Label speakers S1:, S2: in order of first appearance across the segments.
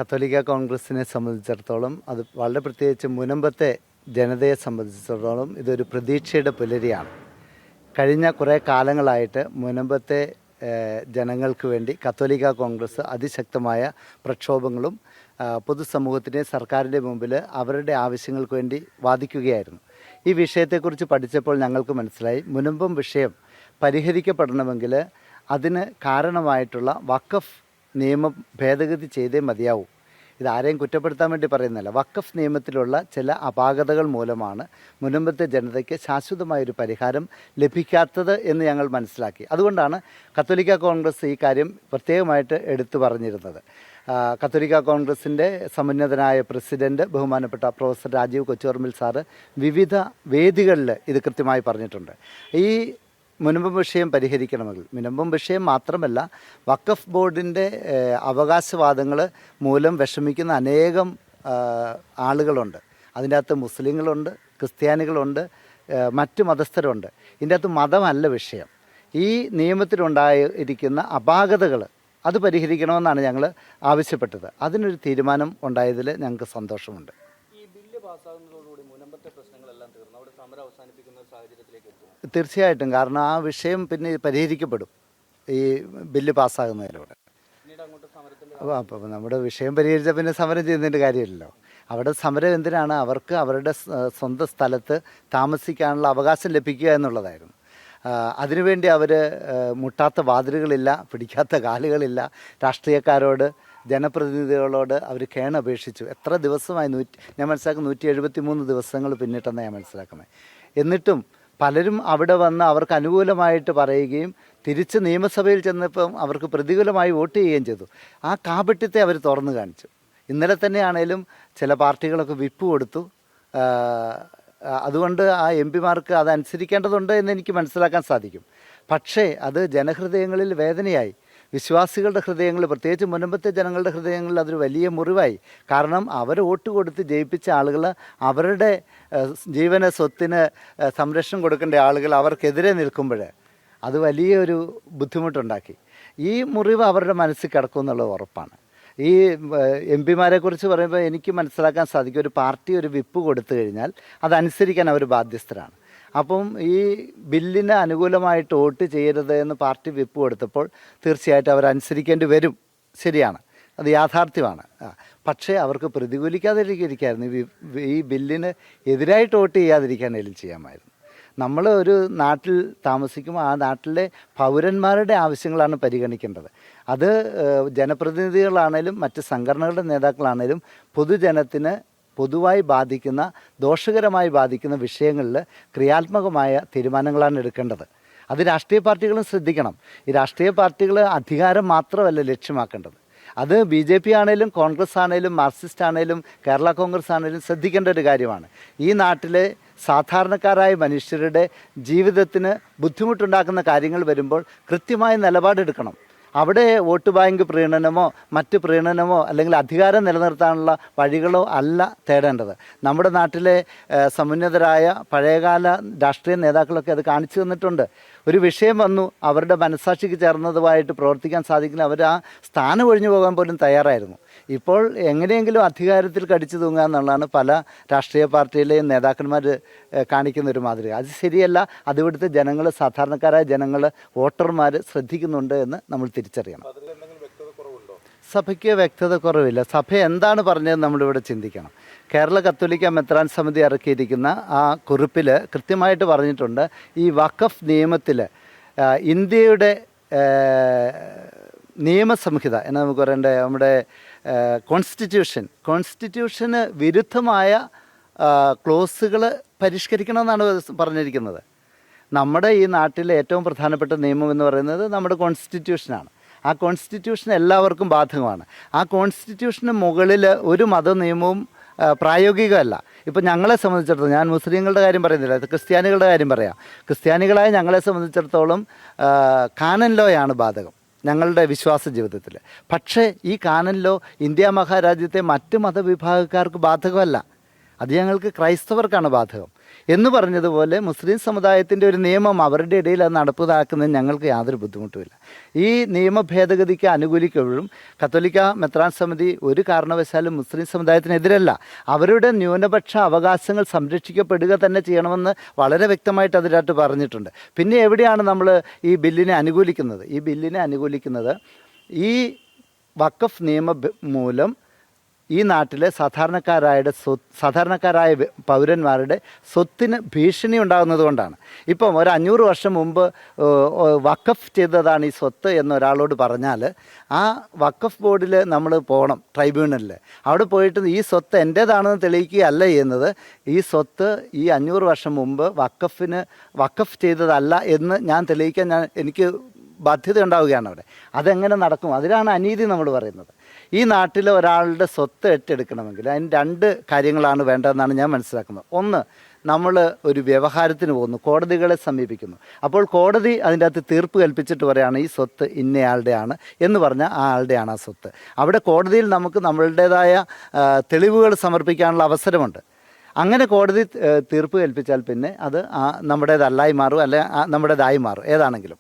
S1: കത്തോലിക്ക കോൺഗ്രസിനെ സംബന്ധിച്ചിടത്തോളം അത് വളരെ പ്രത്യേകിച്ച് മുനമ്പത്തെ ജനതയെ സംബന്ധിച്ചിടത്തോളം ഇതൊരു പ്രതീക്ഷയുടെ പുലരിയാണ്. കഴിഞ്ഞ കുറേ കാലങ്ങളായിട്ട് മുനമ്പത്തെ ജനങ്ങൾക്ക് വേണ്ടി കത്തോലിക്ക കോൺഗ്രസ് അതിശക്തമായ പ്രക്ഷോഭങ്ങളും പൊതുസമൂഹത്തിൻ്റെ സർക്കാരിൻ്റെ മുമ്പിൽ അവരുടെ ആവശ്യങ്ങൾക്ക് വേണ്ടി വാദിക്കുകയായിരുന്നു. ഈ വിഷയത്തെക്കുറിച്ച് പഠിച്ചപ്പോൾ ഞങ്ങൾക്ക് മനസ്സിലായി, മുനമ്പം വിഷയം പരിഹരിക്കപ്പെടണമെങ്കിൽ അതിന് കാരണമായിട്ടുള്ള വഖഫ് നിയമം ഭേദഗതി ചെയ്തേ മതിയാവൂ. ഇതാരെയും കുറ്റപ്പെടുത്താൻ വേണ്ടി പറയുന്നില്ല. വഖഫ് നിയമത്തിലുള്ള ചില അപാകതകൾ മൂലമാണ് മുനമ്പത്തെ ജനതയ്ക്ക് ശാശ്വതമായൊരു പരിഹാരം ലഭിക്കാത്തത് എന്ന് ഞങ്ങൾ മനസ്സിലാക്കി. അതുകൊണ്ടാണ് കത്തോലിക്ക കോൺഗ്രസ് ഈ കാര്യം പ്രത്യേകമായിട്ട് എടുത്തു പറഞ്ഞിരുന്നത്. കത്തോലിക്ക കോൺഗ്രസിൻ്റെ സമുന്നതനായ പ്രസിഡന്റ് ബഹുമാനപ്പെട്ട പ്രൊഫസർ രാജീവ് കൊച്ചുപറമ്പിൽ സാറ് വിവിധ വേദികളിൽ ഇത് കൃത്യമായി പറഞ്ഞിട്ടുണ്ട്. ഈ മുനമ്പം വിഷയം പരിഹരിക്കണമെങ്കിൽ, മുനമ്പം വിഷയം മാത്രമല്ല, വഖഫ് ബോർഡിൻ്റെ അവകാശവാദങ്ങൾ മൂലം വിഷമിക്കുന്ന അനേകം ആളുകളുണ്ട്. അതിൻ്റെ അകത്ത് മുസ്ലിങ്ങളുണ്ട്, ക്രിസ്ത്യാനികളുണ്ട്, മറ്റു മതസ്ഥരുണ്ട്. ഇതിൻ്റെ അകത്ത് മതമല്ല വിഷയം. ഈ നിയമത്തിലുണ്ടായിരിക്കുന്ന അപാകതകൾ അത് പരിഹരിക്കണമെന്നാണ് ഞങ്ങൾ ആവശ്യപ്പെട്ടത്. അതിനൊരു തീരുമാനം ഉണ്ടായതിൽ ഞങ്ങൾക്ക് സന്തോഷമുണ്ട്.
S2: ഈ ബില്ല് പാസ്സാകുന്നതോടുകൂടി മുനമ്പത്തെ പ്രശ്നങ്ങളെല്ലാം തീർന്നു, അവിടെ സമരം അവസാനിപ്പിക്കുന്ന ഒരു സാഹചര്യത്തിലേക്ക് എത്തും.
S1: തീർച്ചയായിട്ടും. കാരണം ആ വിഷയം പിന്നെ പരിഹരിക്കപ്പെടും ഈ ബില്ല് പാസ്സാകുന്നതിലൂടെ. അപ്പോൾ നമ്മുടെ വിഷയം പരിഹരിച്ചാൽ പിന്നെ സമരം ചെയ്യുന്നതിൻ്റെ കാര്യമില്ലല്ലോ. അവിടെ സമരം എന്തിനാണ്? അവർക്ക് അവരുടെ സ്വന്തം സ്ഥലത്ത് താമസിക്കാനുള്ള അവകാശം ലഭിക്കുക എന്നുള്ളതായിരുന്നു. അതിനുവേണ്ടി അവർ മുട്ടാത്ത വാതിലുകളില്ല, പിടിക്കാത്ത കാലുകളില്ല. രാഷ്ട്രീയക്കാരോട്, ജനപ്രതിനിധികളോട് അവർ കേണപേക്ഷിച്ചു. എത്ര ദിവസമായി? ഞാൻ മനസ്സിലാക്കുന്നത് 173 ദിവസങ്ങൾ പിന്നിട്ടെന്നാണ് ഞാൻ മനസ്സിലാക്കുന്നത്. എന്നിട്ടും പലരും അവിടെ വന്ന് അവർക്ക് അനുകൂലമായിട്ട് പറയുകയും തിരിച്ച് നിയമസഭയിൽ ചെന്നപ്പം അവർക്ക് പ്രതികൂലമായി വോട്ട് ചെയ്യുകയും ചെയ്തു. ആ കാപട്യത്തെ അവർ തുറന്നു കാണിച്ചു. ഇന്നലെ തന്നെയാണേലും ചില പാർട്ടികളൊക്കെ വിപ്പ് കൊടുത്തു. അതുകൊണ്ട് ആ എംപിമാർക്ക് അതനുസരിക്കേണ്ടതുണ്ട് എന്ന് എനിക്ക് മനസ്സിലാക്കാൻ സാധിക്കും. പക്ഷേ അത് ജനഹൃദയങ്ങളിൽ വേദനയായി. വിശ്വാസികളുടെ ഹൃദയങ്ങളിൽ, പ്രത്യേകിച്ച് മുനമ്പത്തെ ജനങ്ങളുടെ ഹൃദയങ്ങളിൽ അതൊരു വലിയ മുറിവായി. കാരണം അവർ വോട്ട് കൊടുത്ത് ജയിപ്പിച്ച ആളുകൾ, അവരുടെ ജീവന സ്വത്തിന് സംരക്ഷണം കൊടുക്കേണ്ട ആളുകൾ അവർക്കെതിരെ നിൽക്കുമ്പോൾ അത് വലിയൊരു ബുദ്ധിമുട്ടുണ്ടാക്കി. ഈ മുറിവ് അവരുടെ മനസ്സിൽ കിടക്കുമെന്നുള്ളത് ഉറപ്പാണ്. ഈ എം പിമാരെ കുറിച്ച് പറയുമ്പോൾ എനിക്ക് മനസ്സിലാക്കാൻ സാധിക്കും, ഒരു പാർട്ടി ഒരു വിപ്പ് കൊടുത്തു കഴിഞ്ഞാൽ അതനുസരിക്കാൻ അവർ ബാധ്യസ്ഥരാണ്. അപ്പം ഈ ബില്ലിന് അനുകൂലമായിട്ട് വോട്ട് ചെയ്യരുത് എന്ന് പാർട്ടി വിപ്പ് കൊടുത്തപ്പോൾ തീർച്ചയായിട്ടും അവരനുസരിക്കേണ്ടി വരും. ശരിയാണ്, അത് യാഥാർത്ഥ്യമാണ്. പക്ഷേ അവർക്ക് പ്രതികൂലിക്കാതിരിക്കായിരുന്നു. ഈ ബില്ലിന് എതിരായിട്ട് വോട്ട് ചെയ്യാതിരിക്കാനെങ്കിലും ചെയ്യാമായിരുന്നു. നമ്മൾ ഒരു നാട്ടിൽ താമസിക്കുമ്പോൾ ആ നാട്ടിലെ പൗരന്മാരുടെ ആവശ്യങ്ങളാണ് പരിഗണിക്കേണ്ടത്. അത് ജനപ്രതിനിധികളാണേലും മറ്റ് സംഘടനകളുടെ നേതാക്കളാണേലും പൊതുജനത്തിന് പൊതുവായി ബാധിക്കുന്ന, ദോഷകരമായി ബാധിക്കുന്ന വിഷയങ്ങളിൽ ക്രിയാത്മകമായ തീരുമാനങ്ങളാണ് എടുക്കേണ്ടത്. അത് രാഷ്ട്രീയ പാർട്ടികളും ശ്രദ്ധിക്കണം. ഈ രാഷ്ട്രീയ പാർട്ടികൾ അധികാരം മാത്രമല്ല ലക്ഷ്യമാക്കേണ്ടത്. അത് BJP ആണേലും കോൺഗ്രസ് ആണേലും മാർക്സിസ്റ്റ് ആണേലും കേരള കോൺഗ്രസ് ആണേലും ശ്രദ്ധിക്കേണ്ട ഒരു കാര്യമാണ്. ഈ നാട്ടിലെ സാധാരണക്കാരായ മനുഷ്യരുടെ ജീവിതത്തിന് ബുദ്ധിമുട്ടുണ്ടാക്കുന്ന കാര്യങ്ങൾ വരുമ്പോൾ കൃത്യമായ നിലപാടെടുക്കണം. അവിടെ വോട്ട് ബാങ്ക് പ്രീണനമോ മറ്റ് പ്രീണനമോ അല്ലെങ്കിൽ അധികാരം നിലനിർത്താനുള്ള വഴികളോ അല്ല തേടേണ്ടത്. നമ്മുടെ നാട്ടിലെ സമുന്നതരായ പഴയകാല രാഷ്ട്രീയ നേതാക്കളൊക്കെ അത് കാണിച്ചു തന്നിട്ടുണ്ട്. ഒരു വിഷയം വന്നു, അവരുടെ മനസ്സാക്ഷിക്ക് ചേർന്നതുമായിട്ട് പ്രവർത്തിക്കാൻ സാധിക്കില്ല, അവർ ആ സ്ഥാനം ഒഴിഞ്ഞു പോകാൻ പോലും തയ്യാറായിരുന്നു. ഇപ്പോൾ എങ്ങനെയെങ്കിലും അധികാരത്തിൽ കടിച്ചു തൂങ്ങുക എന്നുള്ളതാണ് പല രാഷ്ട്രീയ പാർട്ടിയിലെയും നേതാക്കന്മാർ കാണിക്കുന്ന ഒരു മാതൃക. അത് ശരിയല്ല. അത് ഇവിടുത്തെ ജനങ്ങൾ, സാധാരണക്കാരായ ജനങ്ങൾ, വോട്ടർമാർ ശ്രദ്ധിക്കുന്നുണ്ട് എന്ന് നമ്മൾ തിരിച്ചറിയണം. സഭയ്ക്ക് വ്യക്തത കുറവില്ല. സഭ എന്താണ് പറഞ്ഞതെന്ന് നമ്മളിവിടെ ചിന്തിക്കണം. കേരള കത്തോലിക്ക മെത്രാൻ സമിതി ഇറക്കിയിരിക്കുന്ന ആ കുറിപ്പിൽ കൃത്യമായിട്ട് പറഞ്ഞിട്ടുണ്ട്, ഈ വഖഫ് നിയമത്തിൽ ഇന്ത്യയുടെ നിയമസംഹിത എന്ന് നമുക്ക് പറയേണ്ട നമ്മുടെ കോൺസ്റ്റിറ്റ്യൂഷന് വിരുദ്ധമായ ക്ലോസുകൾ പരിഷ്കരിക്കണമെന്നാണ് പറഞ്ഞിരിക്കുന്നത്. നമ്മുടെ ഈ നാട്ടിലെ ഏറ്റവും പ്രധാനപ്പെട്ട നിയമം എന്ന് പറയുന്നത് നമ്മുടെ കോൺസ്റ്റിറ്റ്യൂഷനാണ്. ആ കോൺസ്റ്റിറ്റ്യൂഷൻ എല്ലാവർക്കും ബാധകമാണ്. ആ കോൺസ്റ്റിറ്റ്യൂഷന് മുകളിൽ ഒരു മത നിയമവും പ്രായോഗികമല്ല. ഇപ്പം ഞങ്ങളെ സംബന്ധിച്ചിടത്തോളം, ഞാൻ മുസ്ലിങ്ങളുടെ കാര്യം പറയുന്നില്ല, ക്രിസ്ത്യാനികളുടെ കാര്യം പറയാം. ക്രിസ്ത്യാനികളായ ഞങ്ങളെ സംബന്ധിച്ചിടത്തോളം കാനൻ ലോയാണ് ബാധകം ഞങ്ങളുടെ വിശ്വാസ ജീവിതത്തിൽ. പക്ഷേ ഈ കാനൻ ലോ ഇന്ത്യ മഹാരാജ്യത്തെ മറ്റ് മതവിഭാഗക്കാർക്ക് ബാധകമല്ല. അത് ഞങ്ങൾക്ക് ക്രൈസ്തവർക്കാണ് ബാധകം. എന്ന് പറഞ്ഞതുപോലെ മുസ്ലിം സമുദായത്തിൻ്റെ ഒരു നിയമം അവരുടെ ഇടയിൽ അത് നടപ്പിലാക്കുന്നതിന് ഞങ്ങൾക്ക് യാതൊരു ബുദ്ധിമുട്ടുമില്ല. ഈ നിയമ ഭേദഗതിക്ക് അനുകൂലിക്കുമ്പോഴും കത്തോലിക്ക മെത്രാൻ സമിതി ഒരു കാരണവശാലും മുസ്ലിം സമുദായത്തിനെതിരല്ല. അവരുടെ ന്യൂനപക്ഷ അവകാശങ്ങൾ സംരക്ഷിക്കപ്പെടുക തന്നെ ചെയ്യണമെന്ന് വളരെ വ്യക്തമായിട്ട് അതിനകത്ത് പറഞ്ഞിട്ടുണ്ട്. പിന്നെ എവിടെയാണ് നമ്മൾ ഈ ബില്ലിനെ അനുകൂലിക്കുന്നത്? ഈ ബില്ലിനെ അനുകൂലിക്കുന്നത് ഈ വഖഫ് നിയമ മൂലം ഈ നാട്ടിലെ സാധാരണക്കാരായ പൗരന്മാരുടെ സ്വത്തിന് ഭീഷണി ഉണ്ടാകുന്നത് കൊണ്ടാണ്. ഇപ്പം ഒരു 500 വർഷം മുമ്പ് വഖഫ് ചെയ്തതാണ് ഈ സ്വത്ത് എന്നൊരാളോട് പറഞ്ഞാൽ ആ വഖഫ് ബോർഡിൽ നമ്മൾ പോകണം, ട്രൈബ്യൂണലിൽ. അവിടെ പോയിട്ട് ഈ സ്വത്ത് എൻ്റേതാണെന്ന് തെളിയിക്കുകയല്ല ചെയ്യുന്നത്. ഈ സ്വത്ത് ഈ 500 വർഷം മുമ്പ് വഖഫ് ചെയ്തതല്ല എന്ന് ഞാൻ തെളിയിക്കാൻ എനിക്ക് ബാധ്യത ഉണ്ടാവുകയാണ് അവിടെ. അതെങ്ങനെ നടക്കും? അതിലാണ് അനീതി നമ്മൾ പറയുന്നത്. ഈ നാട്ടിൽ ഒരാളുടെ സ്വത്ത് ഏറ്റെടുക്കണമെങ്കിൽ അതിന് 2 കാര്യങ്ങളാണ് വേണ്ടതെന്നാണ് ഞാൻ മനസ്സിലാക്കുന്നത്. ഒന്ന്, നമ്മൾ ഒരു വ്യവഹാരത്തിന് പോകുന്നു, കോടതികളെ സമീപിക്കുന്നു. അപ്പോൾ കോടതി അതിൻ്റെ അകത്ത് തീർപ്പ് കൽപ്പിച്ചിട്ട് പറയുകയാണ് ഈ സ്വത്ത് ഇന്നയാളുടെയാണ് എന്ന് പറഞ്ഞാൽ ആ ആളുടെയാണ് ആ സ്വത്ത്. അവിടെ കോടതിയിൽ നമുക്ക് നമ്മളുടേതായ തെളിവുകൾ സമർപ്പിക്കാനുള്ള അവസരമുണ്ട്. അങ്ങനെ കോടതി തീർപ്പ് കൽപ്പിച്ചാൽ പിന്നെ അത് നമ്മുടേതല്ലായി മാറും, അല്ലെ നമ്മുടേതായി മാറും, ഏതാണെങ്കിലും.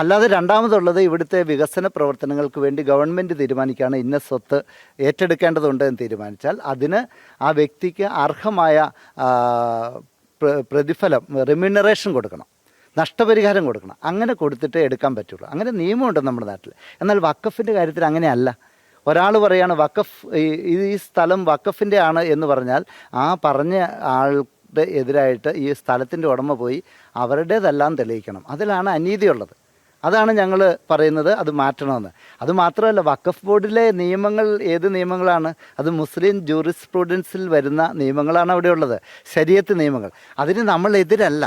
S1: അല്ലാതെ രണ്ടാമതുള്ളത് ഇവിടുത്തെ വികസന പ്രവർത്തനങ്ങൾക്ക് വേണ്ടി ഗവൺമെൻറ് തീരുമാനിക്കുകയാണ് ഇന്ന സ്വത്ത് ഏറ്റെടുക്കേണ്ടതുണ്ട് എന്ന് തീരുമാനിച്ചാൽ അതിന് ആ വ്യക്തിക്ക് അർഹമായ പ്രതിഫലം, റെമ്യൂണറേഷൻ കൊടുക്കണം, നഷ്ടപരിഹാരം കൊടുക്കണം. അങ്ങനെ കൊടുത്തിട്ടേ എടുക്കാൻ പറ്റുള്ളൂ. അങ്ങനെ നിയമമുണ്ട് നമ്മുടെ നാട്ടിൽ. എന്നാൽ വഖഫിൻ്റെ കാര്യത്തിൽ അങ്ങനെയല്ല. ഒരാൾ പറയാണ് വഖഫ് ഈ സ്ഥലം വഖഫിൻ്റെ ആണ് എന്ന് പറഞ്ഞാൽ ആ പറഞ്ഞ ആളുടെ എതിരായിട്ട് ഈ സ്ഥലത്തിൻ്റെ ഉടമ പോയി അവരുടേതെല്ലാം തെളിയിക്കണം. അതിലാണ് അനീതിയുള്ളത്. അതാണ് ഞങ്ങൾ പറയുന്നത് അത് മാറ്റണമെന്ന്. അതുമാത്രമല്ല, വഖഫ് ബോർഡിലെ നിയമങ്ങൾ ഏത് നിയമങ്ങളാണ്? അത് മുസ്ലിം ജൂറിസ്പ്രുഡൻസിൽ വരുന്ന നിയമങ്ങളാണ് അവിടെയുള്ളത്, ശരീഅത്ത് നിയമങ്ങൾ. അതിന് നമ്മൾ എതിരല്ല.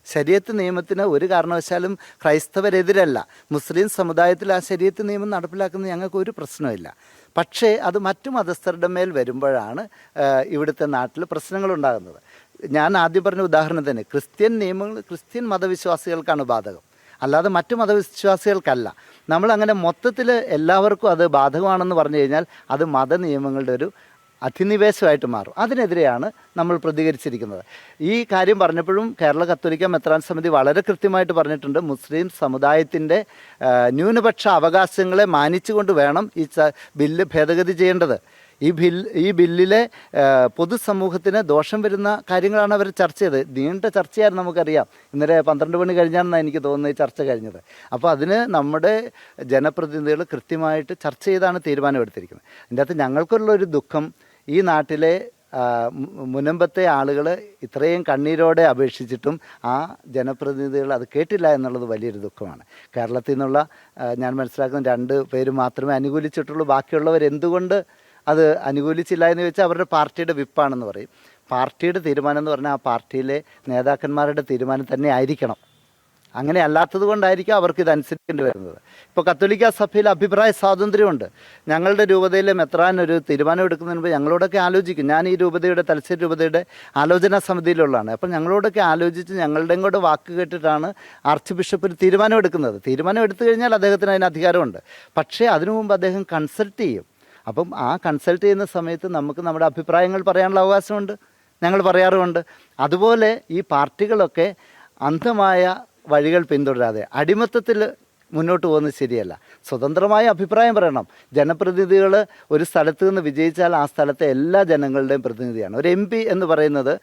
S1: ശരീഅത്ത് നിയമത്തിന് ഒരു കാരണവശാലും ക്രൈസ്തവരെതിരല്ല. മുസ്ലിം സമുദായത്തിൽ ആ ശരീഅത്ത് നിയമം നടപ്പിലാക്കുന്നത് ഞങ്ങൾക്ക് ഒരു പ്രശ്നമില്ല. പക്ഷേ അത് മറ്റു മതസ്ഥരുടെ മേൽ വരുമ്പോഴാണ് ഇവിടുത്തെ നാട്ടിൽ പ്രശ്നങ്ങളുണ്ടാകുന്നത്. ഞാൻ ആദ്യം പറഞ്ഞ ഉദാഹരണം തന്നെ, ക്രിസ്ത്യൻ നിയമങ്ങൾ ക്രിസ്ത്യൻ മതവിശ്വാസികൾക്കാണ് ബാധകം, അല്ലാതെ മറ്റു മതവിശ്വാസികൾക്കല്ല. നമ്മളങ്ങനെ മൊത്തത്തിൽ എല്ലാവർക്കും അത് ബാധകമാണെന്ന് പറഞ്ഞു കഴിഞ്ഞാൽ അത് മതനിയമങ്ങളുടെ ഒരു അധിനിവേശമായിട്ട് മാറും. അതിനെതിരെയാണ് നമ്മൾ പ്രതികരിച്ചിരിക്കുന്നത്. ഈ കാര്യം പറഞ്ഞപ്പോഴും കേരള കത്തോലിക്ക മെത്രാൻ സമിതി വളരെ കൃത്യമായിട്ട് പറഞ്ഞിട്ടുണ്ട്, മുസ്ലിം സമുദായത്തിൻ്റെ ന്യൂനപക്ഷ അവകാശങ്ങളെ മാനിച്ചുകൊണ്ട് വേണം ഈ ബില്ല് ഭേദഗതി ചെയ്യേണ്ടത്. ഈ ബില്ലിലെ പൊതുസമൂഹത്തിന് ദോഷം വരുന്ന കാര്യങ്ങളാണ് അവർ ചർച്ച ചെയ്തത്. നീണ്ട ചർച്ചയായിരുന്നു, നമുക്കറിയാം. ഇന്നലെ 12 മണി കഴിഞ്ഞാണെന്നാണ് എനിക്ക് തോന്നുന്നത് ഈ ചർച്ച കഴിഞ്ഞത്. അപ്പോൾ അതിന് നമ്മുടെ ജനപ്രതിനിധികൾ കൃത്യമായിട്ട് ചർച്ച ചെയ്താണ് തീരുമാനമെടുത്തിരിക്കുന്നത്. ഇതിൻ്റെ അകത്ത് ഞങ്ങൾക്കുള്ളൊരു ദുഃഖം, ഈ നാട്ടിലെ മുനമ്പത്തെ ആളുകൾ ഇത്രയും കണ്ണീരോടെ അപേക്ഷിച്ചിട്ടും ആ ജനപ്രതിനിധികൾ അത് കേട്ടില്ല എന്നുള്ളത് വലിയൊരു ദുഃഖമാണ്. കേരളത്തിൽ നിന്നുള്ള ഞാൻ മനസ്സിലാക്കുന്ന 2 പേര് മാത്രമേ അനുകൂലിച്ചിട്ടുള്ളൂ. ബാക്കിയുള്ളവർ എന്തുകൊണ്ട് അത് അനുകൂലിച്ചില്ല എന്ന് ചോദിച്ചാൽ അവരുടെ പാർട്ടിയുടെ വിപ്പാണെന്ന് പറയും. പാർട്ടിയുടെ തീരുമാനം എന്ന് പറഞ്ഞാൽ ആ പാർട്ടിയിലെ നേതാക്കന്മാരുടെ തീരുമാനം തന്നെ ആയിരിക്കണം. അങ്ങനെ അല്ലാത്തത് കൊണ്ടായിരിക്കും അവർക്ക് ഇത് അനുസരിക്കേണ്ടി വരുന്നത്. ഇപ്പോൾ കത്തോലിക്ക സഭയിൽ അഭിപ്രായ സ്വാതന്ത്ര്യമുണ്ട്. ഞങ്ങളുടെ രൂപതയിലെ മെത്രാൻ ഒരു തീരുമാനം എടുക്കുന്നതിന് മുമ്പ് ഞങ്ങളോടൊക്കെ ആലോചിക്കും. ഞാൻ ഈ രൂപതയുടെ തലശ്ശേരി രൂപതയുടെ ആലോചനാ സമിതിയിലുള്ളതാണ്. അപ്പം ഞങ്ങളോടൊക്കെ ആലോചിച്ച് ഞങ്ങളുടെയും കൂടെ വാക്ക് കേട്ടിട്ടാണ് ആർച്ച് ബിഷപ്പ് ഒരു തീരുമാനം എടുക്കുന്നത്. തീരുമാനം എടുത്തു കഴിഞ്ഞാൽ അദ്ദേഹത്തിന് അതിന് അധികാരമുണ്ട്. പക്ഷേ അതിനു മുമ്പ് അദ്ദേഹം കൺസൾട്ട് ചെയ്യും. അപ്പം ആ കൺസൾട്ട് ചെയ്യുന്ന സമയത്ത് നമുക്ക് നമ്മുടെ അഭിപ്രായങ്ങൾ പറയാനുള്ള അവകാശമുണ്ട്, ഞങ്ങൾ പറയാറുമുണ്ട്. അതുപോലെ ഈ പാർട്ടികളൊക്കെ അന്ധമായ വഴികൾ പിന്തുടരാതെ അടിമത്തത്തിൽ മുന്നോട്ട് പോകുന്നത് ശരിയല്ല. സ്വതന്ത്രമായ അഭിപ്രായം പറയണം. ജനപ്രതിനിധികൾ ഒരു സ്ഥലത്ത് നിന്ന് വിജയിച്ചാൽ ആ സ്ഥലത്തെ എല്ലാ ജനങ്ങളുടെയും പ്രതിനിധിയാണ്. ഒരു MP എന്ന് പറയുന്നത്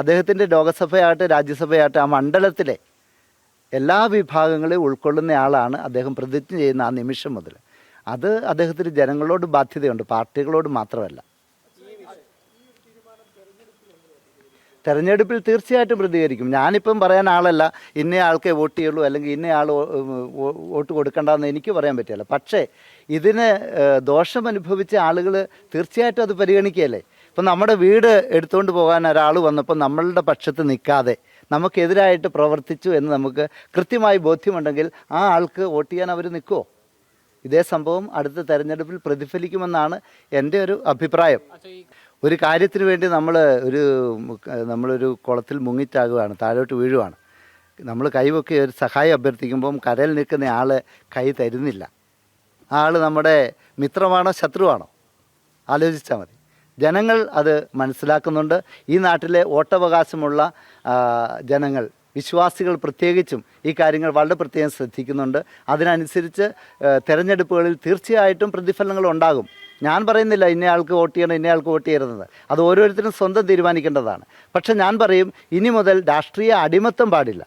S1: അദ്ദേഹത്തിൻ്റെ ലോകസഭയാകട്ടെ രാജ്യസഭയാകട്ടെ ആ മണ്ഡലത്തിലെ എല്ലാ വിഭാഗങ്ങളെയും ഉൾക്കൊള്ളുന്ന ആളാണ് അദ്ദേഹം പ്രതിജ്ഞ ചെയ്യുന്ന ആ നിമിഷം മുതൽ. അത് അദ്ദേഹത്തിന് ജനങ്ങളോട് ബാധ്യതയുണ്ട്, പാർട്ടികളോട് മാത്രമല്ല. തെരഞ്ഞെടുപ്പിൽ തീർച്ചയായിട്ടും പ്രതികരിക്കും. ഞാനിപ്പം പറയാൻ ആളല്ല, ഇന്ന ആൾക്കേ വോട്ട് ചെയ്യുള്ളൂ അല്ലെങ്കിൽ ഇന്ന ആൾ വോട്ട് കൊടുക്കണ്ടെന്ന് എനിക്ക് പറയാൻ പറ്റില്ല. പക്ഷേ ഇതിന് ദോഷം അനുഭവിച്ച ആളുകൾ തീർച്ചയായിട്ടും അത് പരിഗണിക്കുകയല്ലേ. ഇപ്പം നമ്മുടെ വീട് എടുത്തുകൊണ്ട് പോകാൻ ഒരാൾ വന്നപ്പോൾ നമ്മളുടെ പക്ഷത്ത് നിൽക്കാതെ നമുക്കെതിരായിട്ട് പ്രവർത്തിച്ചു എന്ന് നമുക്ക് കൃത്യമായി ബോധ്യമുണ്ടെങ്കിൽ ആ ആൾക്ക് വോട്ട് ചെയ്യാൻ അവർ നിൽക്കുമോ? ഇതേ സംഭവം അടുത്ത തെരഞ്ഞെടുപ്പിൽ പ്രതിഫലിക്കുമെന്നാണ് എൻ്റെ ഒരു അഭിപ്രായം. ഒരു കാര്യത്തിന് വേണ്ടി നമ്മളൊരു കുളത്തിൽ മുങ്ങിച്ചാകുകയാണ്, താഴോട്ട് വീഴുവാണ്. നമ്മൾ കൈവൊക്കെ ഒരു സഹായം അഭ്യർത്ഥിക്കുമ്പം കരയിൽ നിൽക്കുന്ന ആൾ കൈ തരുന്നില്ല. ആ ആൾ നമ്മുടെ മിത്രമാണോ ശത്രുവാണോ? ആലോചിച്ചാൽ മതി. ജനങ്ങൾ അത് മനസ്സിലാക്കുന്നുണ്ട്. ഈ നാട്ടിലെ വോട്ടവകാശമുള്ള ജനങ്ങൾ, വിശ്വാസികൾ പ്രത്യേകിച്ചും ഈ കാര്യങ്ങൾ വളരെ പ്രത്യേകം ശ്രദ്ധിക്കുന്നുണ്ട്. അതിനനുസരിച്ച് തെരഞ്ഞെടുപ്പുകളിൽ തീർച്ചയായിട്ടും പ്രതിഫലങ്ങൾ ഉണ്ടാകും. ഞാൻ പറയുന്നില്ല ഇന്നയാൾക്ക് വോട്ട് ചെയ്യണം, ഇന്നയാൾക്ക് വോട്ട് ചെയ്യരുതെന്ന്. അത് ഓരോരുത്തരും സ്വന്തം തീരുമാനിക്കേണ്ടതാണ്. പക്ഷെ ഞാൻ പറയും, ഇനി മുതൽ രാഷ്ട്രീയ അടിമത്തം പാടില്ല.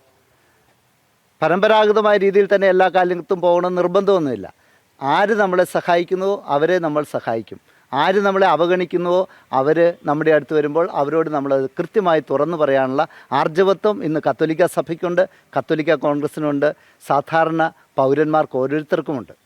S1: പരമ്പരാഗതമായ രീതിയിൽ തന്നെ എല്ലാ കാലത്തും പോകണമെന്ന് നിർബന്ധമൊന്നുമില്ല. ആര് നമ്മളെ സഹായിക്കുന്നുവോ അവരെ നമ്മൾ സഹായിക്കും. ആര് നമ്മളെ അവഗണിക്കുന്നുവോ അവർ നമ്മുടെ അടുത്ത് വരുമ്പോൾ അവരോട് നമ്മൾ കൃത്യമായി തുറന്നു പറയാനുള്ള ആർജവത്വം ഇന്ന് കത്തോലിക്ക സഭയ്ക്കുണ്ട്, കത്തോലിക്ക കോൺഗ്രസിനുണ്ട്, സാധാരണ പൗരന്മാർക്ക് ഓരോരുത്തർക്കുമുണ്ട്.